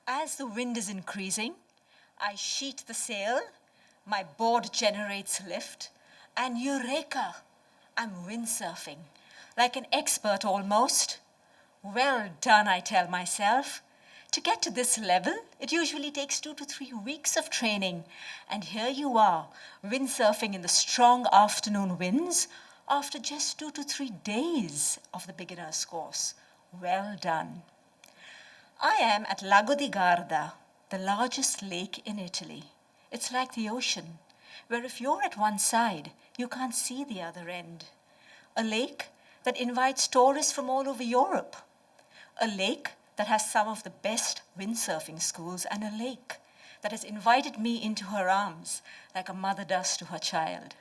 As the wind is increasing, I sheet the sail, my board generates lift, and eureka! I'm windsurfing, like an expert almost. Well done, I tell myself. To get to this level, it usually takes 2 to 3 weeks of training. And here you are, windsurfing in the strong afternoon winds after just 2 to 3 days of the beginner's course. Well done. I am at Lago di Garda, the largest lake in Italy. It's like the ocean, where if you're at one side, you can't see the other end. A lake that invites tourists from all over Europe. A lake that has some of the best windsurfing schools, and a lake that has invited me into her arms like a mother does to her child.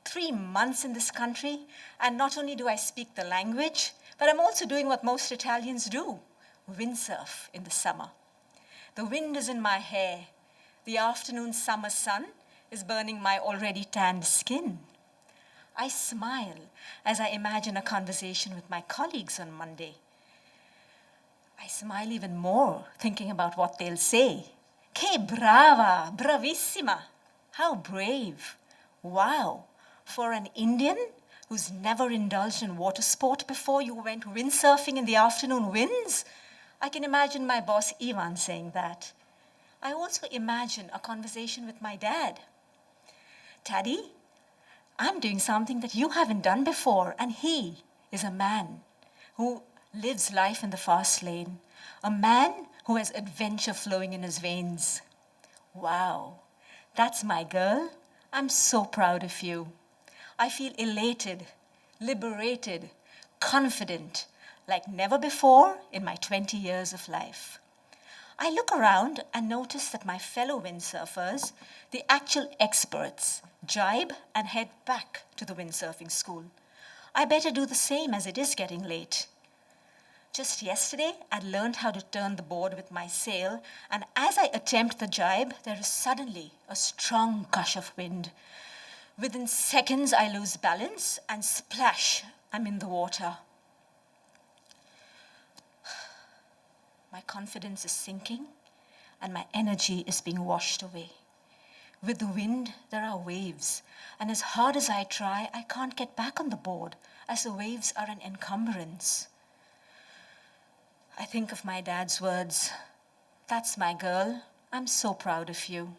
3 months in this country, and not only do I speak the language, but I'm also doing what most Italians do, windsurf in the summer. The wind is in my hair. The afternoon summer sun is burning my already tanned skin. I smile as I imagine a conversation with my colleagues on Monday. I smile even more thinking about what they'll say. Che brava, bravissima. How brave. Wow. For an Indian who's never indulged in water sport before, you went windsurfing in the afternoon winds? I can imagine my boss Ivan saying that. I also imagine a conversation with my dad. Daddy, I'm doing something that you haven't done before, and he is a man who lives life in the fast lane, a man who has adventure flowing in his veins. Wow, that's my girl. I'm so proud of you. I feel elated, liberated, confident, like never before in my 20 years of life. I look around and notice that my fellow windsurfers, the actual experts, jibe and head back to the windsurfing school. I better do the same as it is getting late. Just yesterday, I learned how to turn the board with my sail, and as I attempt the jibe, there is suddenly a strong gush of wind. Within seconds, I lose balance and splash, I'm in the water. My confidence is sinking and my energy is being washed away. With the wind, there are waves, and as hard as I try, I can't get back on the board as the waves are an encumbrance. I think of my dad's words, "That's my girl, I'm so proud of you."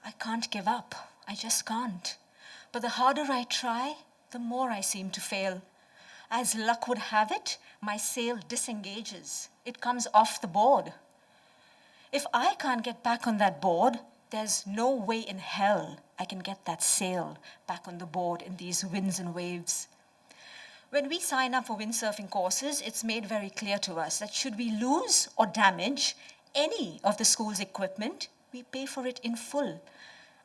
I can't give up, I just can't. But the harder I try, the more I seem to fail. As luck would have it, my sail disengages. It comes off the board. If I can't get back on that board, there's no way in hell I can get that sail back on the board in these winds and waves. When we sign up for windsurfing courses, it's made very clear to us that should we lose or damage any of the school's equipment, we pay for it in full.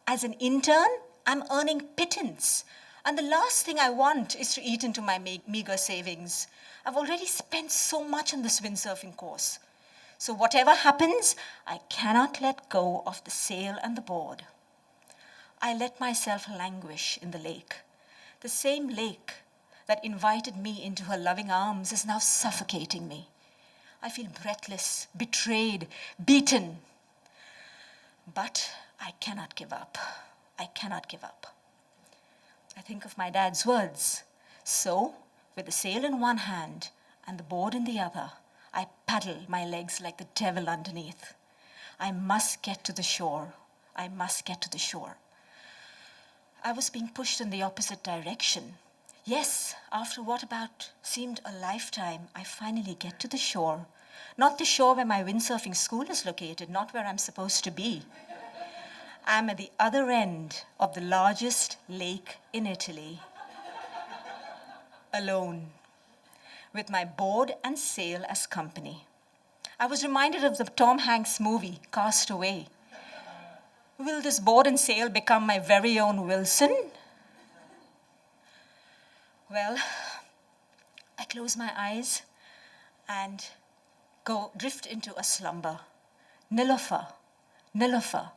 As an intern, I'm earning pittance, and the last thing I want is to eat into my meager savings. I've already spent so much on this windsurfing course. So whatever happens, I cannot let go of the sail and the board. I let myself languish in the lake. The same lake that invited me into her loving arms is now suffocating me. I feel breathless, betrayed, beaten. But I cannot give up. I cannot give up. I think of my dad's words. So, with the sail in one hand and the board in the other, I paddle my legs like the devil underneath. I must get to the shore. I must get to the shore. I was being pushed in the opposite direction. Yes, after what about seemed a lifetime, I finally get to the shore. Not the shore where my windsurfing school is located, not where I'm supposed to be. I'm at the other end of the largest lake in Italy, alone, with my board and sail as company. I was reminded of the Tom Hanks movie, Cast Away. Will this board and sail become my very own Wilson? Well, I close my eyes and drift into a slumber. Nilofer, Nilofer,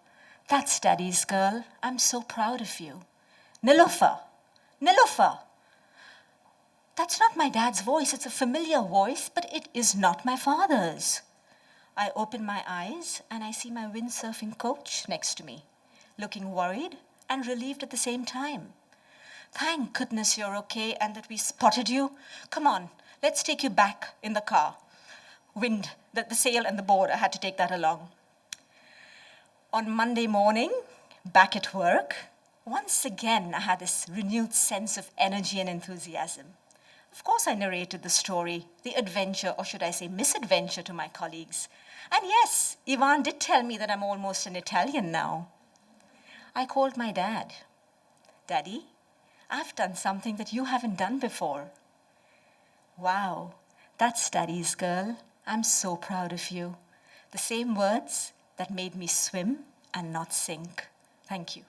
that's Daddy's girl. I'm so proud of you. Nilofer, Nilofer. That's not my dad's voice. It's a familiar voice, but it is not my father's. I open my eyes and I see my windsurfing coach next to me, looking worried and relieved at the same time. Thank goodness you're okay and that we spotted you. Come on, let's take you back in the car. The sail and the board, I had to take that along. On Monday morning, back at work, once again I had this renewed sense of energy and enthusiasm. Of course, I narrated the story, the adventure, or should I say misadventure, to my colleagues. And yes, Ivan did tell me that I'm almost an Italian now. I called my dad. Daddy, I've done something that you haven't done before. Wow, that's Daddy's girl. I'm so proud of you. The same words that made me swim and not sink. Thank you.